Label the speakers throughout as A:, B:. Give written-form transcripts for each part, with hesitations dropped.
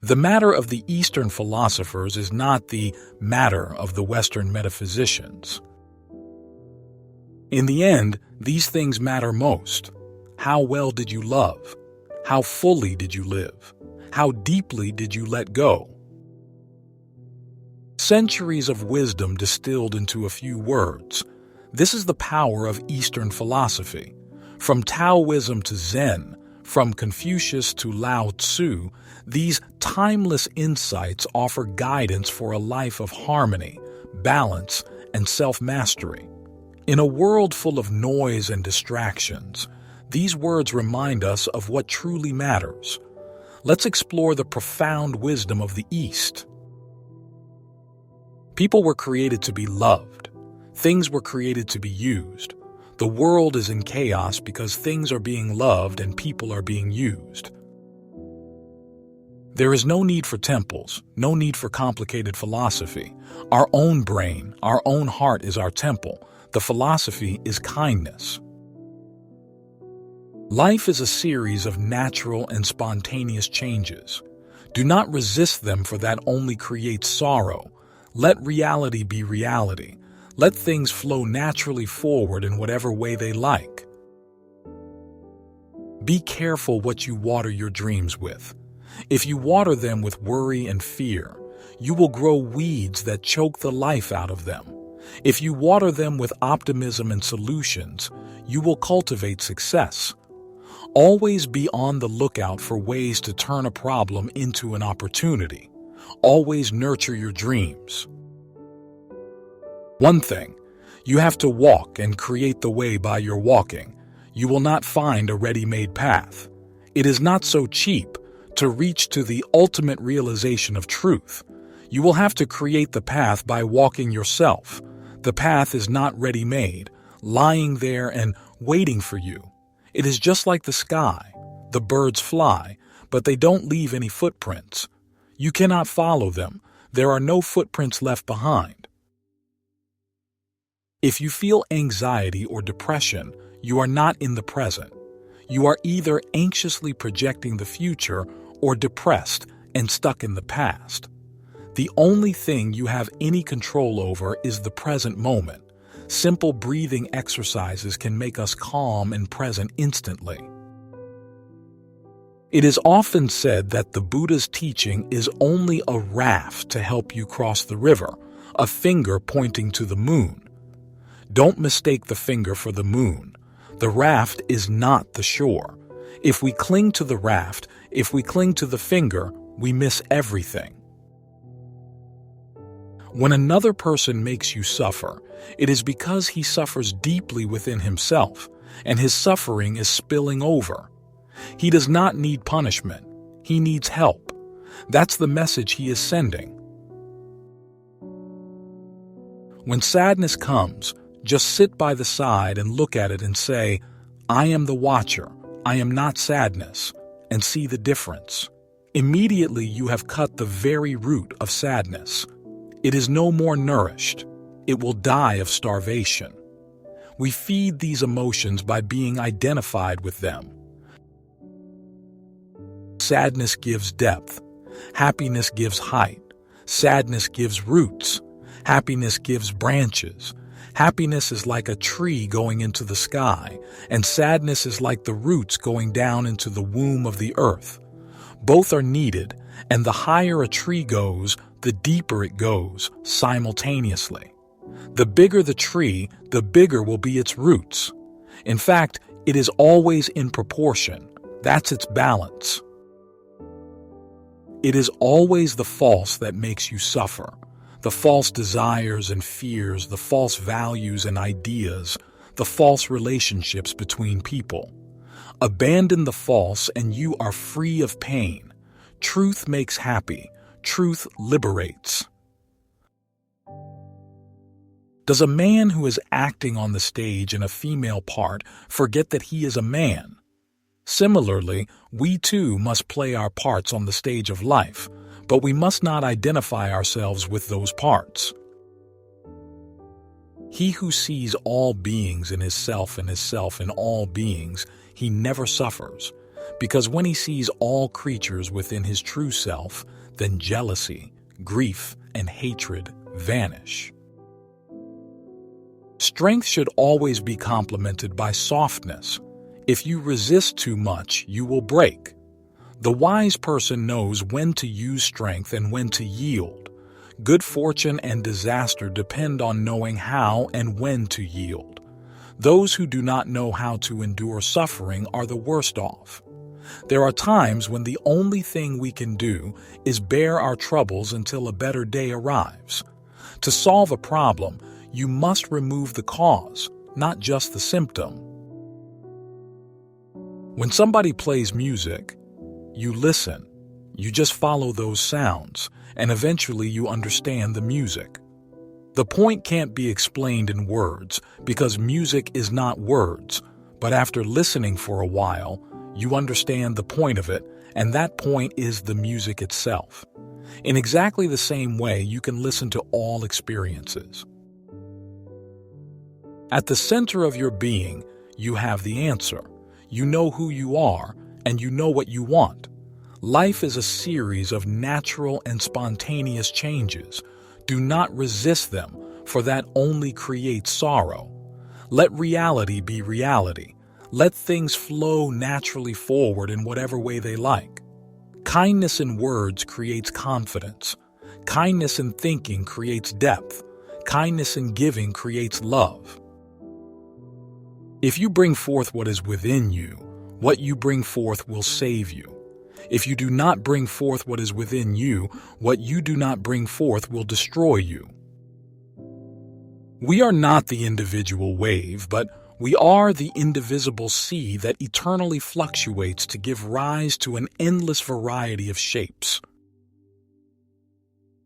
A: The matter of the Eastern philosophers is not the matter of the Western metaphysicians. In the end, these things matter most. How well did you love? How fully did you live? How deeply did you let go? Centuries of wisdom distilled into a few words. This is the power of Eastern philosophy. From Taoism to Zen, from Confucius to Lao Tzu, these timeless insights offer guidance for a life of harmony, balance, and self-mastery. In a world full of noise and distractions, these words remind us of what truly matters. Let's explore the profound wisdom of the East. People were created to be loved. Things were created to be used. The world is in chaos because things are being loved and people are being used. There is no need for temples, no need for complicated philosophy. Our own brain, our own heart is our temple. The philosophy is kindness. Life is a series of natural and spontaneous changes. Do not resist them, for that only creates sorrow. Let reality be reality. Let things flow naturally forward in whatever way they like. Be careful what you water your dreams with. If you water them with worry and fear, you will grow weeds that choke the life out of them. If you water them with optimism and solutions, you will cultivate success. Always be on the lookout for ways to turn a problem into an opportunity. Always nurture your dreams. One thing, you have to walk and create the way by your walking. You will not find a ready-made path. It is not so cheap to reach to the ultimate realization of truth. You will have to create the path by walking yourself. The path is not ready-made, lying there and waiting for you. It is just like the sky. The birds fly, but they don't leave any footprints. You cannot follow them. There are no footprints left behind. If you feel anxiety or depression, you are not in the present. You are either anxiously projecting the future or depressed and stuck in the past. The only thing you have any control over is the present moment. Simple breathing exercises can make us calm and present instantly. It is often said that the Buddha's teaching is only a raft to help you cross the river, a finger pointing to the moon. Don't mistake the finger for the moon. The raft is not the shore. If we cling to the raft, if we cling to the finger, we miss everything. When another person makes you suffer, it is because he suffers deeply within himself, and his suffering is spilling over. He does not need punishment. He needs help. That's the message he is sending. When sadness comes, just sit by the side and look at it and say, I am the watcher. I am not sadness, and see the difference. Immediately you have cut the very root of sadness. It is no more nourished. It will die of starvation. We feed these emotions by being identified with them. Sadness gives depth. Happiness gives height. Sadness gives roots. Happiness gives branches. Happiness is like a tree going into the sky, and sadness is like the roots going down into the womb of the earth. Both are needed, and the higher a tree goes, the deeper it goes, simultaneously. The bigger the tree, the bigger will be its roots. In fact, it is always in proportion. That's its balance. It is always the false that makes you suffer. The false desires and fears, the false values and ideas, the false relationships between people. Abandon the false and you are free of pain. Truth makes happy. Truth liberates. Does a man who is acting on the stage in a female part forget that he is a man? Similarly, we too must play our parts on the stage of life, but we must not identify ourselves with those parts. He who sees all beings in his self and his self in all beings, he never suffers, because when he sees all creatures within his true self, then jealousy, grief, and hatred vanish. Strength should always be complemented by softness. If you resist too much, you will break. The wise person knows when to use strength and when to yield. Good fortune and disaster depend on knowing how and when to yield. Those who do not know how to endure suffering are the worst off. There are times when the only thing we can do is bear our troubles until a better day arrives. To solve a problem, you must remove the cause, not just the symptom. When somebody plays music, you listen. You just follow those sounds, and eventually you understand the music. The point can't be explained in words because music is not words, but after listening for a while, you understand the point of it, and that point is the music itself. In exactly the same way, you can listen to all experiences. At the center of your being, you have the answer. You know who you are, and you know what you want. Life is a series of natural and spontaneous changes. Do not resist them, for that only creates sorrow. Let reality be reality. Let things flow naturally forward in whatever way they like. Kindness in words creates confidence. Kindness in thinking creates depth. Kindness in giving creates love. If you bring forth what is within you, what you bring forth will save you. If you do not bring forth what is within you, what you do not bring forth will destroy you. We are not the individual wave, but we are the indivisible sea that eternally fluctuates to give rise to an endless variety of shapes.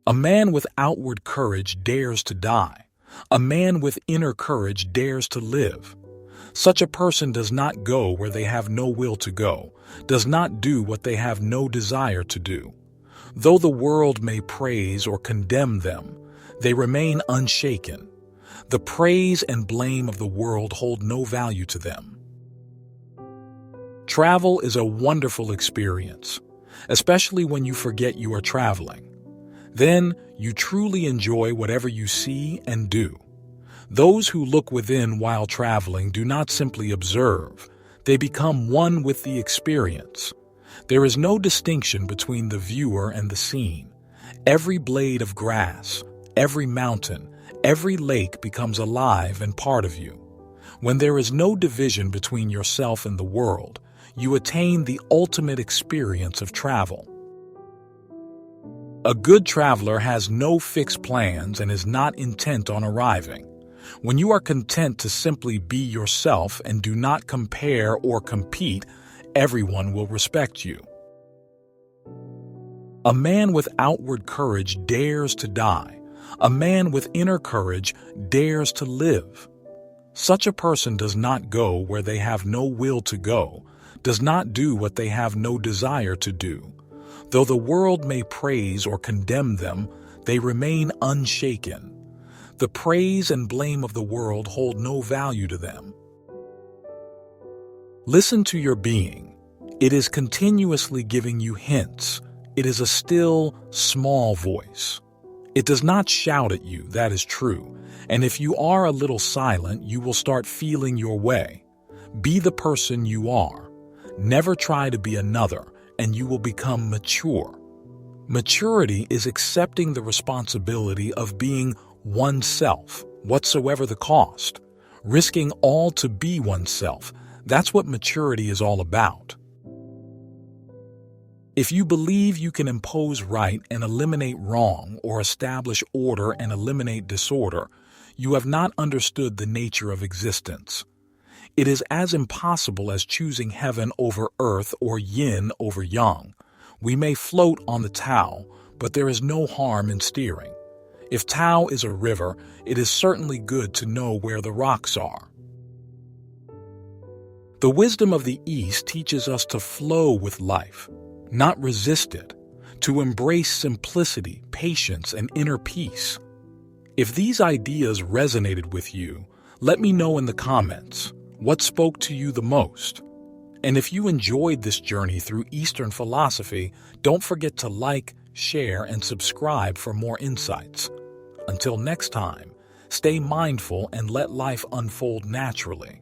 A: A man with outward courage dares to die. A man with inner courage dares to live. Such a person does not go where they have no will to go, does not do what they have no desire to do. Though the world may praise or condemn them, they remain unshaken. The praise and blame of the world hold no value to them. Travel is a wonderful experience, especially when you forget you are traveling. Then you truly enjoy whatever you see and do. Those who look within while traveling do not simply observe, they become one with the experience. There is no distinction between the viewer and the scene. Every blade of grass, every mountain, every lake becomes alive and part of you. When there is no division between yourself and the world, you attain the ultimate experience of travel. A good traveler has no fixed plans and is not intent on arriving. When you are content to simply be yourself and do not compare or compete, everyone will respect you. A man with outward courage dares to die. A man with inner courage dares to live. Such a person does not go where they have no will to go, does not do what they have no desire to do. Though the world may praise or condemn them, they remain unshaken. The praise and blame of the world hold no value to them. Listen to your being. It is continuously giving you hints. It is a still, small voice. It does not shout at you, that is true. And if you are a little silent, you will start feeling your way. Be the person you are. Never try to be another, and you will become mature. Maturity is accepting the responsibility of being oneself, whatsoever the cost. Risking all to be oneself. That's what maturity is all about. If you believe you can impose right and eliminate wrong, or establish order and eliminate disorder, you have not understood the nature of existence. It is as impossible as choosing heaven over earth or yin over yang. We may float on the Tao, but there is no harm in steering. If Tao is a river, it is certainly good to know where the rocks are. The wisdom of the East teaches us to flow with life, not resist it, to embrace simplicity, patience, and inner peace. If these ideas resonated with you, let me know in the comments what spoke to you the most. And if you enjoyed this journey through Eastern philosophy, don't forget to like, share, and subscribe for more insights. Until next time, stay mindful and let life unfold naturally.